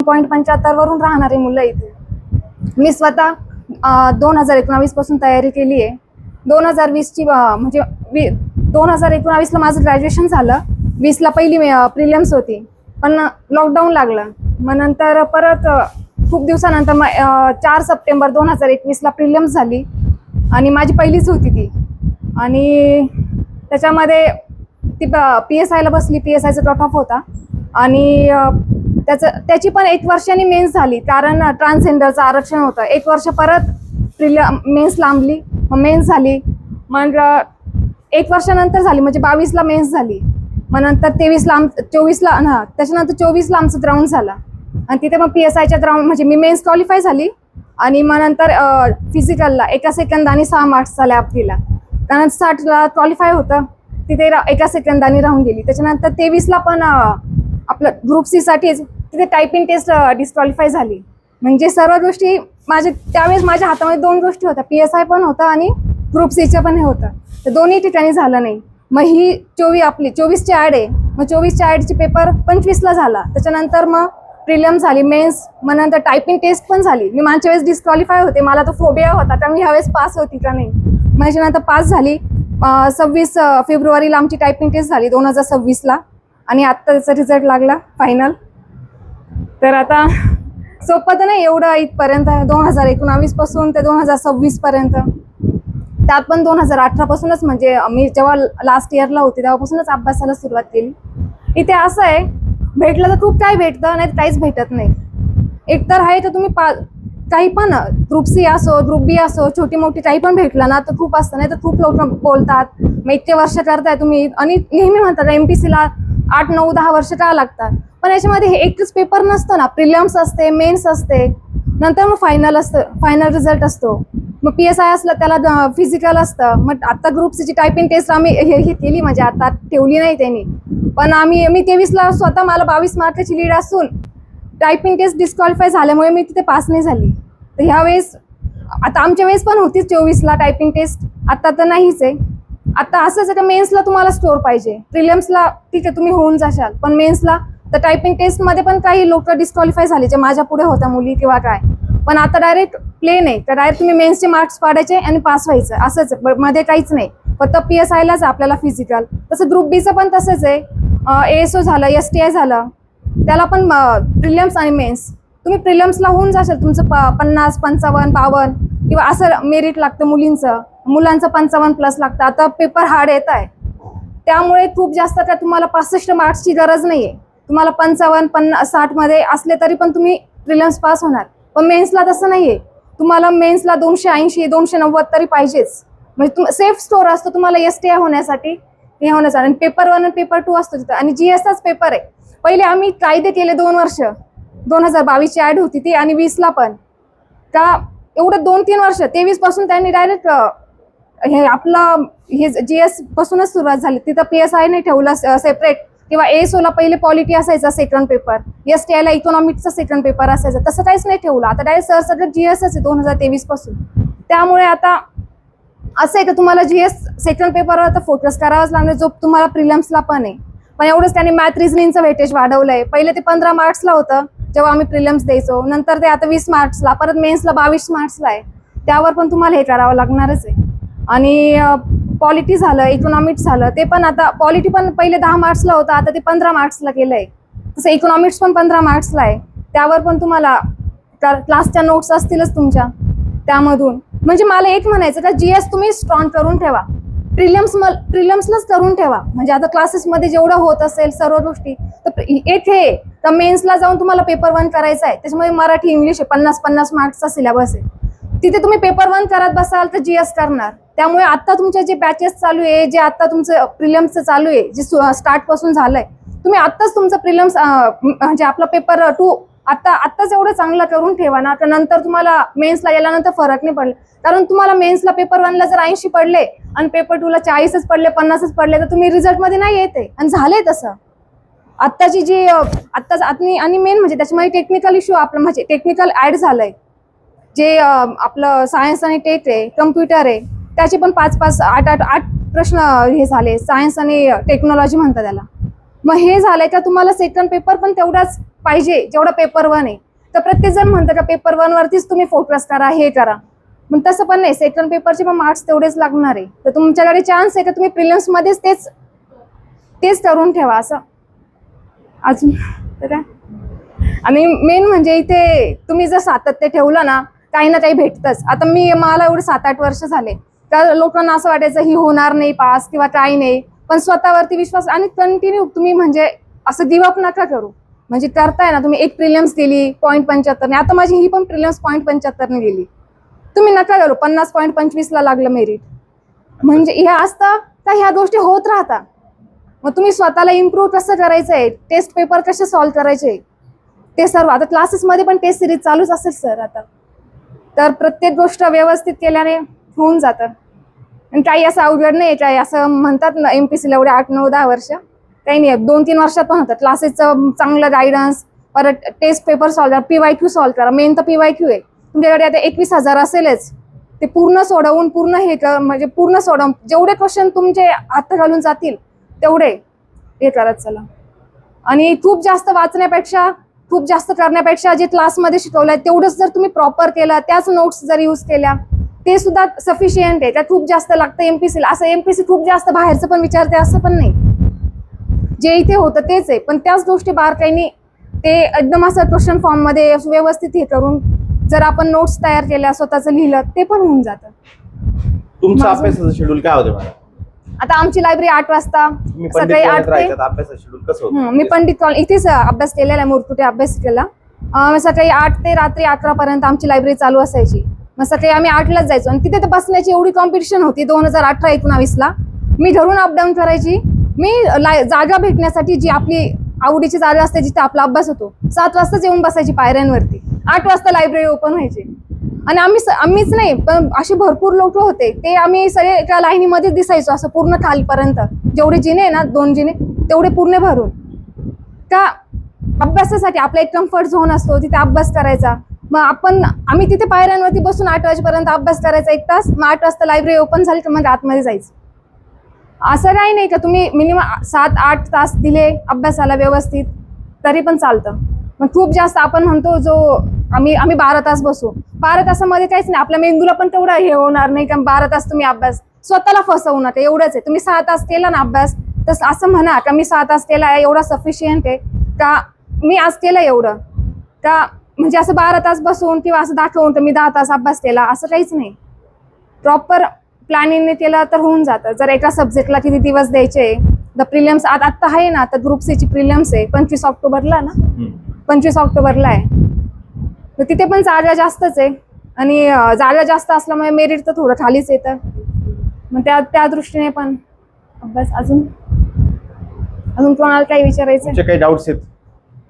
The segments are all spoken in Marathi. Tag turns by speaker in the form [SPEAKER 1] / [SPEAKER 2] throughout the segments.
[SPEAKER 1] 0.75 वरून राहणारी मुलं इथे. मी स्वतः 2019 पासून तयारी केली आहे. 2020ची म्हणजे 2019ला माझं ग्रॅज्युएशन झालं. 20ला पहिली प्रिलिम्स होती, पण लॉकडाऊन लागलं. मग नंतर परत खूप दिवसानंतर 4 सप्टेंबर 2021ला प्रिलिम्स झाली आणि माझी पहिलीच होती ती. आणि त्याच्यामध्ये ती PSIला बसली. PSIचा कट ऑफ होता आणि त्याची पण 1 वर्षांनी मेन्स झाली, कारण ट्रान्सजेंडरचं आरक्षण होतं. 1 वर्ष परत मेन्स लांबली, मग मेन्स झाली. मग 1 वर्षानंतर झाली, म्हणजे 22ला मेन्स झाली. मग नंतर 24ला त्याच्यानंतर 24ला आमचं ग्राउंड झाला आणि तिथे मग PSIच्या ग्राउंड म्हणजे मी मेन्स क्वालिफाय झाली. आणि मग नंतर फिजिकलला 1 सेकंदाने 6 मार्क्स झाले आपलीला, कारण 60ला क्वालिफाय होतं, तिथे 1 सेकंदाने राहून गेली. त्याच्यानंतर 23ला पण आपलं ग्रुप C साठीच तिथे टायपिंग टेस्ट डिस्क्वालिफाय झाली. म्हणजे सर्व गोष्टी त्यावेळेस माझ्या हातामध्ये 2 गोष्टी होत्या, PSI पण होता आणि ग्रुप Cचं पण हे होतं. तर दोन्ही ठिकाणी झालं नाही. मग ही 24ची ॲड आहे. मग 24च्या ॲडची पेपर 25ला झाला. त्याच्यानंतर मग प्रिलिम्स झाली, मेन्स, मग नंतर टायपिंग टेस्ट पण झाली. मी मागच्या वेळेस डिस्क्वालिफाय होते, मला तो फोबिया होता, तर मी ह्यावेळेस पास होती का नाही. मग त्याच्यानंतर पास झाली. 26 फेब्रुवारीला आमची टायपिंग टेस्ट झाली 2026ला आणि आत्ता त्याचा रिझल्ट लागला फायनल. तर आता सोपं तर नाही एवढं इथपर्यंत, 2019 पासून ते 2026 पर्यंत. त्यात पण 2018 पासूनच, म्हणजे मी जेव्हा लास्ट इयरला होते तेव्हापासूनच अभ्यासाला सुरुवात केली. इथे असं आहे, भेटलं तर खूप काय भेटतं, नाही काहीच भेटत नाही. एकतर आहे तर तुम्ही काही पण ग्रुप C असो, ग्रुप B असो, छोटी मोठी काही पण भेटलं ना तर खूप असतं. नाही तर खूप लोक बोलतात मग इतके वर्ष करताय तुम्ही, आणि नेहमी म्हणतात MPSCला 8, 9, 10 वर्ष का लागतात. पण याच्यामध्ये हे एकच पेपर नसतं ना, प्रिलिम्स असते, मेन्स असते, नंतर मग फायनल असतं, फायनल रिझल्ट असतो. मग PSI असलं त्याला फिजिकल असतं. मग आता ग्रुप Cची टायपिंग टेस्ट आम्ही हे केली, म्हणजे आता ठेवली नाही त्यांनी, पण मी 23ला स्वतः मला 22 मार्काची लीड असून टायपिंग टेस्ट डिस्क्वालिफाय झाल्यामुळे मी तिथे पास नाही झाली. तर ह्यावेळेस आता आमच्या वेळेस पण होतीच 24ला टायपिंग टेस्ट, आता तर नाहीच आहे. आता असंच आहे का मेन्सला तुम्हाला स्कोर पाहिजे, प्रिलिम्सला ठीक आहे तुम्ही होऊन जाशाल, पण मेन्सला तर टायपिंग टेस्टमध्ये पण काही लोक डिस्क्वालिफाय झाले जे माझ्या पुढे होत्या मुली किंवा काय. पण आता डायरेक्ट प्लेन आहे, तर डायरेक्ट तुम्ही मेन्सचे मार्क्स पाडायचे आणि पास व्हायचं, असंच मध्ये काहीच नाही. फक्त PSIलाच आपल्याला फिजिकल. तसं ग्रुप Bचं पण तसंच आहे. ASO झालं, STI झालं, त्याला पण प्रिलिम्स आणि मेन्स. तुम्ही प्रिलिम्सला होऊन जाशाल, तुमचं 50, 55, 52 किंवा असं मेरिट लागतं. मुलांचं 55+ लागतं. आता पेपर हार्ड येत आहे, त्यामुळे खूप जास्त काय तुम्हाला 65 मार्क्सची गरज नाही आहे. तुम्हाला 55, 50, 60मध्ये असले तरी पण तुम्ही प्रिलिम्स पास होणार. पण मेन्सला तसं नाही आहे, तुम्हाला मेन्सला 280, 290 तरी पाहिजेच. म्हणजे सेफ स्टोर असतो तुम्हाला STI होण्यासाठी, हे होण्यासाठी. आणि पेपर 1 आणि पेपर 2 असतो तिथं, आणि GSचाच पेपर आहे. पहिले आम्ही कायदे केले 2 वर्ष, 2022ची ॲड होती ती, आणि 20ला पण का एवढं 2-3 वर्ष. 23 पासून त्यांनी डायरेक्ट हे आपलं हे GS पासूनच सुरुवात झाली. तिथं PSI नाही ठेवलं सेपरेट, किंवा ASOला पहिले पॉलिटी असायचा सेकंड पेपर, STIला इकॉनॉमिक्सचा सेकंड पेपर असायचा, तसं काहीच नाही ठेवलं. आता डायरेक्ट सगळं GSच आहे 2023 पासून. त्यामुळे आता असं आहे की तुम्हाला GS सेकंड पेपरवर तर फोकस करावाच लागणार, जो तुम्हाला प्रिलिम्सला पण आहे. पण एवढंच त्यांनी मॅथ रिझनिंगचं वेटेज वाढवलंय. पहिले ते 15 मार्क्सला होतं जेव्हा आम्ही प्रिलिम्स द्यायचो, नंतर ते आता 20 मार्क्सला, परत मेन्सला 22 मार्क्सला आहे. त्यावर पण तुम्हाला हे करावं लागणारच आहे. आणि पॉलिटी झालं, इकॉनॉमिक्स झालं, ते पण आता पॉलिटी पण पहिले 10 मार्क्सला होतं, आता ते 15 मार्क्सला केलंय. तसं इकॉनॉमिक्स पण 15 मार्क्सला आहे. त्यावर पण तुम्हाला क्लासच्या नोट्स असतीलच तुमच्या त्यामधून. म्हणजे मला एक म्हणायचं का GS तुम्ही स्ट्रॉंग करून ठेवा, प्रिलिम्सलाच करून ठेवा. म्हणजे आता क्लासेसमध्ये जेवढं होत असेल सर्व गोष्टी, तर एक हे तर मेन्सला जाऊन तुम्हाला पेपर 1 करायचा आहे, त्याच्यामध्ये मराठी इंग्लिश आहे, 50-50 मार्क्सचा सिलेबस आहे. तिथे तुम्ही पेपर 1 करत बसाल तर GS करणार. त्यामुळे आता तुमचे जे बॅचेस चालू आहे, जे आता तुमचं प्रिलिम्सचं चालू आहे, जे स्टार्ट पासून झालंय, तुम्ही आत्ताच तुमचं प्रिलिम्स म्हणजे आपला पेपर 2 आत्ताच एवढं चांगलं करून ठेवा ना, तर नंतर तुम्हाला मेन्सला गेल्यानंतर फरक नाही पडला. कारण तुम्हाला मेन्सला पेपर 1ला जर 80 पडले आणि पेपर 2ला 40च पडले, 50च पडले, तर तुम्ही रिझल्टमध्ये नाही येते. आणि झालंय तसं आत्ताची जी आणि मेन म्हणजे त्याच्यामध्ये टेक्निकल इश्यू आपलं, म्हणजे टेक्निकल ॲड झालंय, जे आपलं सायन्स आणि टेक आहे, कम्प्युटर आहे, त्याचे पण 5-5, 8 प्रश्न हे झाले. सायन्स आणि टेक्नॉलॉजी म्हणतात त्याला. मग हे झालंय का तुम्हाला सेकंड पेपर पण तेवढाच पाहिजे जेवढा पेपर 1 आहे. तर प्रत्येक जण म्हणतं का पेपर 1 वरतीच तुम्ही फोकस करा, हे करा. मग तसं पण नाही, सेकंड पेपरचे पण मार्क्स तेवढेच लागणार आहे. तर तुमच्याकडे चान्स आहे का तुम्ही प्रिलिम्स मध्येच तेच करून ठेवा असं. अजून तर काय. आणि मेन म्हणजे इथे तुम्ही जर सातत्य ठेवलं ना, काही ना काही भेटतंच. आता मला एवढे 7-8 वर्ष झाले, तर लोकांना असं वाटायचं ही होणार नाही पास किंवा काही नाही, पण स्वतःवरती विश्वास आणि कंटिन्यू तुम्ही म्हणजे असं गिव्हअप नका करू. म्हणजे करताय ना तुम्ही, एक प्रिलिम्स दिली 0.75 ने, आता माझी ही पण प्रिलिम्स 0.75 ने गेली. तुम्ही नका करू, 50.25 ला लागलं मेरिट. म्हणजे हे असतं का ह्या गोष्टी होत राहतात. मग तुम्ही स्वतःला इम्प्रूव्ह कसं करायचंय, टेस्ट पेपर कसे सॉल्व्ह करायचे, ते सर्व आता क्लासेसमध्ये पण टेस्ट सिरीज चालूच असेल सर आता. तर प्रत्येक गोष्ट व्यवस्थित केल्याने होऊन जातं. आणि काही असं अवघड नाही, काही असं म्हणतात ना MPSC ला एवढे 8, 9, 10 वर्ष काही नाही, 2-3 वर्षात पण होतं. क्लासेसचं चांगलं गायडन्स, परत टेस्ट पेपर सॉल्व्ह करा, PYQ सॉल्व्ह करा. मेन तर PYQ आहे. तुमच्याकडे आता 21,000 असेलच, ते पूर्ण सोडवून म्हणजे पूर्ण सोडवून जेवढे क्वेश्चन तुमचे हात घालून जातील तेवढे हे करत चला. आणि खूप जास्त वाचण्यापेक्षा, खूप जास्त करण्यापेक्षा जे क्लासमध्ये शिकवलंय तेवढंच जर तुम्ही प्रॉपर केलं, त्याच नोट्स जर यूज केल्या, ते सुद्धा सफिशियंट आहे. त्यात खूप जास्त लागतं MPSC ला. असं MPSC खूप जास्त बाहेरचं पण विचारते असं पण नाही, जे इथे होतं तेच आहे. पण त्याच गोष्टी बारकाईने ते एकदम असं क्वेश्चन फॉर्म मध्ये व्यवस्थित हे करून जर आपण नोट्स तयार केल्या, स्वतःचं लिहिलं, ते पण होऊन जातं.
[SPEAKER 2] तुमचं अभ्यासाचं शेड्यूल काय होतं मला?
[SPEAKER 1] आता आमची लायब्ररी 8 वाजता सकाळी 8 ते
[SPEAKER 2] अभ्यासाचं शेड्यूल कसं होतं?
[SPEAKER 1] मी पंडित कॉलनी इथेच अभ्यास केलेला आहे, मुरकुटे अभ्यास केला. सकाळी 8 ते रात्री 11 पर्यंत आमची लायब्ररी चालू असायची. मग सकाळी आम्ही 8लाच जायचो आणि तिथे तर बसण्याची एवढी कॉम्पिटिशन होती 2018-19ला. मी घरून अपडाऊन करायची. मी जागा भेटण्यासाठी, जी आपली आवडीची जागा असते जिथे आपला अभ्यास होतो, 7 वाजताच येऊन बसायची पायऱ्यांवरती. 8 वाजता लायब्ररी ओपन व्हायची. आणि आम्हीच नाही पण असे भरपूर लोक होते, ते आम्ही सगळे एका लाईनीमध्येच दिसायचो असं पूर्ण खालीपर्यंत. जेवढे जिने आहे ना, 2 जिने तेवढे पूर्ण भरून. का अभ्यासासाठी आपला एक कम्फर्ट झोन असतो, तिथे अभ्यास करायचा. मग आम्ही तिथे पायऱ्यांवरती बसून 8 वाजेपर्यंत अभ्यास करायचा 1 तास. मग 8 वाजता लायब्ररी ओपन झाली तर मग आतमध्ये जायचं. असं काही नाही का तुम्ही मिनिमम 7-8 तास दिले अभ्यासाला व्यवस्थित तरी पण चालतं. मग खूप जास्त आपण म्हणतो आम्ही 12 तास बसू, 12 तासामध्ये काहीच नाही. आपल्या मेंदूला पण तेवढा हे होणार नाही का 12 तास तुम्ही अभ्यास. स्वतःला फसवू नका, एवढंच आहे. तुम्ही 6 तास केला ना अभ्यास, तर असं म्हणा का मी 6 तास केला आहे, एवढा सफिशियंट आहे का मी आज केलं एवढं, का म्हणजे असं 12 तास बसून किंवा असं दाखवून तर मी 10 तास अभ्यास केला, असं काहीच नाही. प्रॉपर प्लॅनिंगने केलं तर होऊन जातं. जर एका सब्जेक्टला किती दिवस द्यायचे, द प्रिलिम्स आता आहे ना, आता ग्रुप सी ची प्रिलिम्स आहे 25 ऑक्टोबरला ना, 25 ऑक्टोबरला आहे. तर तिथे पण जागा जास्तच आहे आणि जागा जास्त असल्यामुळे मेरिट तर थोडं खालीच येतं. मग त्या दृष्टीने पण अभ्यास. अजून कोणाला काही विचारायचं?
[SPEAKER 2] काही डाऊट्स आहेत?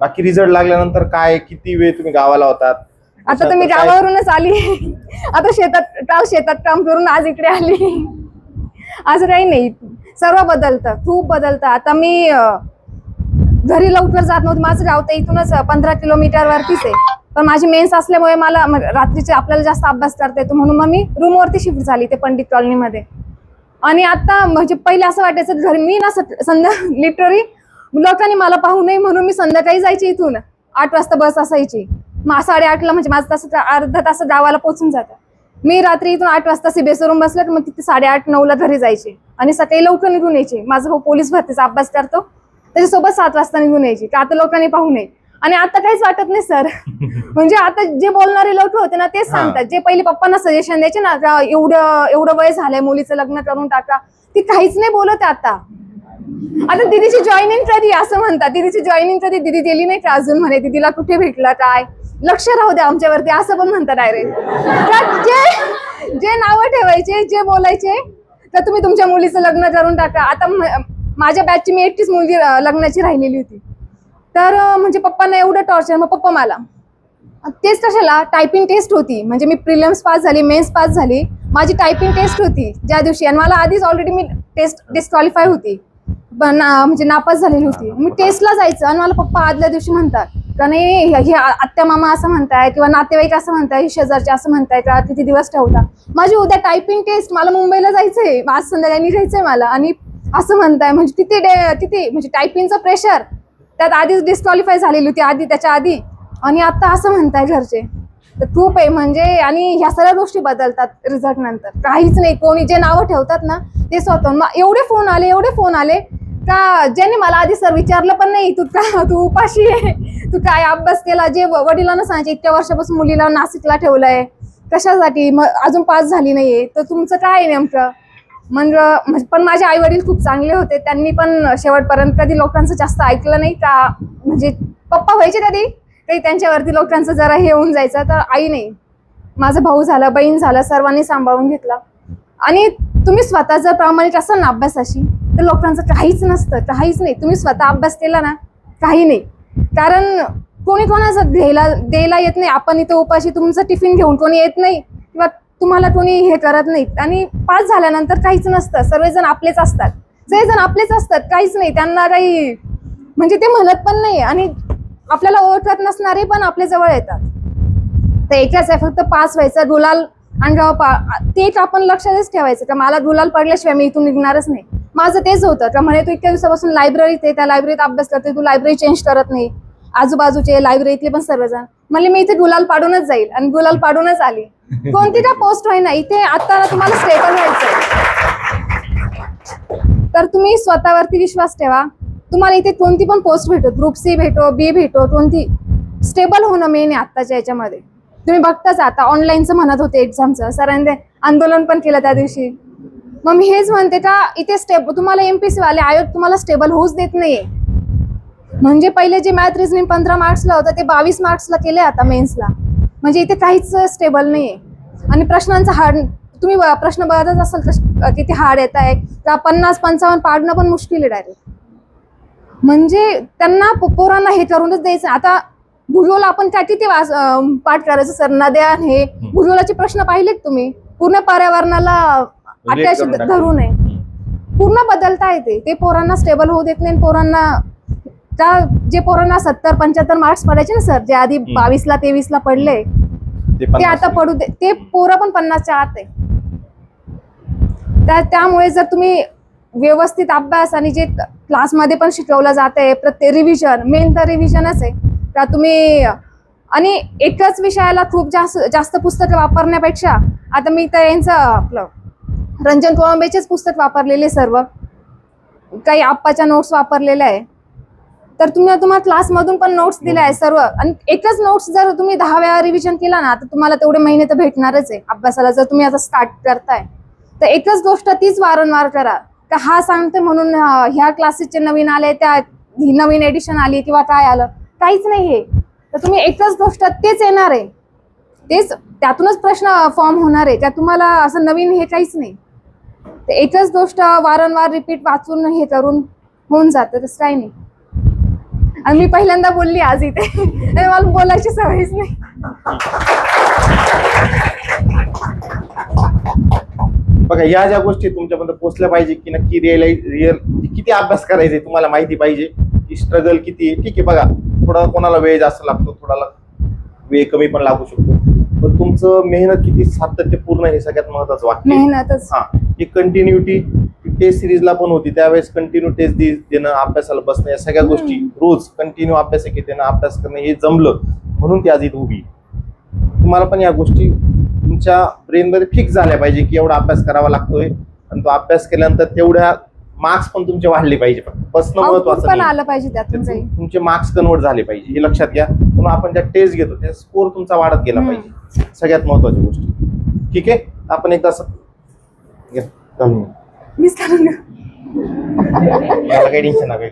[SPEAKER 2] बाकी रिझल्ट लागल्यानंतर काय, किती वेळ तुम्ही गावाला होतात?
[SPEAKER 1] आता तर मी गावावरूनच आली. आता शेतात काम करून आज इकडे आली. असं काही नाही, सर्व बदलतं, खूप बदलतं. आता मी घरी लवकर जात नव्हती. माझं गाव तर इथूनच 15 किलोमीटर वरतीच आहे. पण माझी मेन्स असल्यामुळे मला रात्रीचे आपल्याला जास्त अभ्यास करता येतो, म्हणून मग मी रूमवरती शिफ्ट झाली ते पंडित कॉलनीमध्ये. आणि आता म्हणजे पहिले असं वाटायचं घरी मी ना लिटरली लोकांनी मला पाहू नये म्हणून मी संध्याकाळी जायची. इथून 8 वाजता बस असायची, मग 8:30ला म्हणजे माझं तसं अर्धा तास गावाला पोहोचून जातं. मी रात्री इथून 8 वाजता सीबीएसवरून बसलं की मग तिथे 8:30-9ला घरी जायचे आणि सकाळी लवकर निघून यायचे. माझा भाऊ पोलीस भरतीचा अभ्यास करतो, त्याच्यासोबत 7 वाजता निघून यायची का आता लोकांनी पाहू नये. आणि आता काहीच वाटत नाही सर. म्हणजे आता जे बोलणारे लोक होते ना तेच सांगतात, जे पहिले पप्पांना सजेशन द्यायचे ना एवढं वय झालंय, मुलीचं लग्न करून टाका, ती काहीच नाही बोलत आता. दीदीची जॉईनिंग कधी असं म्हणतात, दीदीची जॉईनिंग कधी, दीदी दिली नाही का अजून, म्हणे दीदीला कुठे भेटलं काय, लक्ष राहू द्या आमच्यावरती, असं पण म्हणतात डायरेक्ट. जे नावं ठेवायचे, जे बोलायचे तर तुम्ही तुमच्या मुलीचं लग्न करून टाका. आता माझ्या बॅचची मी एकटीच मुलगी लग्नाची राहिलेली होती. तर म्हणजे पप्पांना एवढं टॉर्चर. मग पप्पा मला तेच कशाला, टायपिंग टेस्ट होती, म्हणजे मी प्रिलिम्स पास झाली, मेन्स पास झाली, माझी टायपिंग टेस्ट होती ज्या दिवशी, आणि मला आधीच ऑलरेडी मी टेस्ट डिस्क्वालिफाय होती, म्हणजे नापास झालेली होती. मी टेस्टला जायचं आणि मला पप्पा आदल्या दिवशी म्हणतात का नाही हे आत्या मामा असं म्हणताय किंवा नातेवाईक असं म्हणताय, शेजारचे असं म्हणताय का किती दिवस ठेवता. माझी उद्या टायपिंग टेस्ट, मला मुंबईला जायचंय, आज संध्याकाळी निघायचंय मला, आणि असं म्हणताय. म्हणजे तिथे म्हणजे टायपिंगचं प्रेशर त्यात आधीच डिस्क्वालिफाय झालेली होती आधी, त्याच्या आधी, आणि आता असं म्हणताय घरचे. तर खूप आहे म्हणजे. आणि ह्या सगळ्या गोष्टी बदलतात रिझल्ट नंतर. काहीच नाही, कोणी जे नावं ठेवतात ना ते स्वतःहून. एवढे फोन आले का ज्यांनी मला आधी सर विचारलं पण नाही, तू उपाशी आहे, तू काय अभ्यास केला, जे वडिलांना सांगायचे इतक्या वर्षापासून मुलीला नाशिकला ठेवलंय कशासाठी, मग अजून पास झाली नाहीये, तर तुमचं काय आहे नेमकं. म्हणजे पण माझे आई वडील खूप चांगले होते, त्यांनी पण शेवटपर्यंत कधी लोकांचं जास्त ऐकलं नाही का. म्हणजे पप्पा व्हायचे कधी काही त्यांच्यावरती लोकांचं जरा हे होऊन जायचं, तर आई नाही. माझा भाऊ झाला, बहीण झाला, सर्वांनी सांभाळून घेतला. आणि तुम्ही स्वतः जर प्रामाणिक असाल ना अभ्यासाशी, तर लोकांचं काहीच नसतं, काहीच नाही. तुम्ही स्वतः अभ्यास केला ना, काही नाही. कारण कोणी कोणाचं द्यायला येत नाही. आपण इथं उपाशी, तुमचं टिफिन घेऊन कोणी येत नाही किंवा तुम्हाला कोणी हे करत नाही. आणि पास झाल्यानंतर काहीच नसतं, सर्वजण आपलेच असतात, सगळेजण आपलेच असतात, काहीच नाही. त्यांना काही म्हणजे ते म्हणत पण नाही, आणि आपल्याला ओळखत नसणारे पण आपल्या जवळ येतात. तर एकच आहे, फक्त पास व्हायचं, गुलाल. आणि ते आपण लक्षातच ठेवायचं का मला गुलाल पडल्याशिवाय मी इथून निघणारच नाही. माझं तेच होतं का म्हणे तू इतक्या दिवसापासून लायब्ररीत आहे, त्या लायब्ररीत अभ्यास करते, तू लायब्ररी चेंज करत नाही, आजूबाजूचे लायब्ररीतले पण सर्वजण म्हणले मी इथे गुलाल पाडूनच जाईल, आणि गुलाल पाडूनच आली. कोणती का पोस्ट होईना, इथे आता तुम्हाला स्टेबल व्हायचंय, तर तुम्ही स्वतःवरती विश्वास ठेवा. तुम्हाला इथे कोणती पण पोस्ट भेटो, ग्रुप सी भेटो, बी भेटो, कोणती, स्टेबल होणं मेन आहे आत्ताच्या याच्यामध्ये. तुम्ही बघताच आता ऑनलाईनचं म्हणत होते एक्झामचं, सरांनी आंदोलन पण केलं त्या दिवशी. मग मी हेच म्हणते का इथे तुम्हाला एमपीसी वाले आयोग तुम्हाला स्टेबल होऊच देत नाहीये. म्हणजे पहिले जे मॅथ रिझनिंग 15 मार्क्सला होतं ते 22 मार्क्सला केले आता मेन्सला. म्हणजे इथे काहीच स्टेबल नाहीये. आणि प्रश्नांचा हार्ड, तुम्ही प्रश्न बघतच असाल तर किती हार्ड येत आहे, का 50-55 पाडणं पण मुश्किल आहे डायरेक्ट. म्हणजे त्यांना पोरांना हे करूनच द्यायचं. आता भूगोल आपण काय किती पाठ करायचं सर, नद्या, हे भूगोलाचे प्रश्न पाहिलेत तुम्ही, पूर्ण पर्यावरणाला अटॅच धरून आहे, पूर्ण बदलता येते. ते पोरांना स्टेबल होऊ देत नाही. पोरांना का जे पोरांना 70-75 मार्क्स पडायचे ना सर, जे आधी 22ला 23ला पडले, ते आता पडू दे, ते पोरं पण 50च्या आत आहे. त्यामुळे जर तुम्ही व्यवस्थित अभ्यास, आणि जे क्लासमध्ये पण शिकवलं जात आहे प्रत्येक रिव्हिजन, मेन तर रिव्हिजनच आहे का तुम्ही. आणि एकच विषयाला खूप जास्त पुस्तकं वापरण्यापेक्षा, आता मी तर यांचं आपलं रंजन कोळंबेचेच पुस्तक वापरलेले सर्व, काही आप्पाच्या नोट्स वापरलेल्या आहे. तर तुम्हाला क्लासमधून पण नोट्स दिल्या आहे सर्व. आणि एकच नोट्स जर तुम्ही 10 वेळा रिव्हिजन केला ना, तर तुम्हाला तेवढे महिने तर भेटणारच आहे अभ्यासाला. जर तुम्ही आता स्टार्ट करताय तर एकच गोष्ट तीच वारंवार करा. का हा सांगते म्हणून ह्या क्लासेसचे नवीन आले, त्या नवीन एडिशन आली किंवा काय आलं, काहीच नाही हे. तर तुम्ही एकच गोष्ट तेच येणार आहे, तेच त्यातूनच प्रश्न फॉर्म होणार आहे. त्या तुम्हाला असं नवीन हे काहीच नाही. तर एकच गोष्ट वारंवार रिपीट वाचून हे करून होऊन जातं, तसं काही नाही. आणि मी पहिल्यांदा बोलली आज इथे, मला बोलायची सवयच नाही.
[SPEAKER 2] बघा, या ज्या गोष्टी तुमच्यापर्यंत पोहोचल्या पाहिजे की नक्की रिअल किती अभ्यास करायचे तुम्हाला माहिती पाहिजे, की स्ट्रगल किती आहे. ठीक आहे, बघा थोडा कोणाला वेळ जास्त लागतो, थोडाला वेळ कमी पण लागू शकतो, पण तुमचं मेहनत किती सातत्यपूर्ण हे सगळ्यात महत्वाचं वाक्य.
[SPEAKER 1] मेहनतच.
[SPEAKER 2] हा, ही कंटिन्युटी टेस्ट सिरीजला पण होती, त्यावेळेस कंटिन्यू टेस्ट देणं, अभ्यासाला बसणं, या सगळ्या गोष्टी रोज कंटिन्यू अभ्यास देणं, अभ्यास करणं हे जमलं म्हणून ती आज इथे उभी. तुम्हाला पण या गोष्टी तुमच्या ब्रेनमध्ये फिक्स झाल्या पाहिजे की एवढा अभ्यास करावा लागतोय, आणि तो अभ्यास केल्यानंतर तेवढ्या मार्क्स पण तुमचे वाढले पाहिजे. फक्त बसणं महत्वाचं
[SPEAKER 1] पण आलं पाहिजे त्यातून,
[SPEAKER 2] तुमचे मार्क्स कन्वर्ट झाले पाहिजे, हे लक्षात घ्या. म्हणून आपण ज्या टेस्ट घेतो त्या स्कोर तुमचा वाढत गेला पाहिजे, सगळ्यात महत्वाची गोष्ट. ठीक आहे, आपण एकदा घालून
[SPEAKER 1] मिस करून
[SPEAKER 2] मला काही टेन्शन नाही.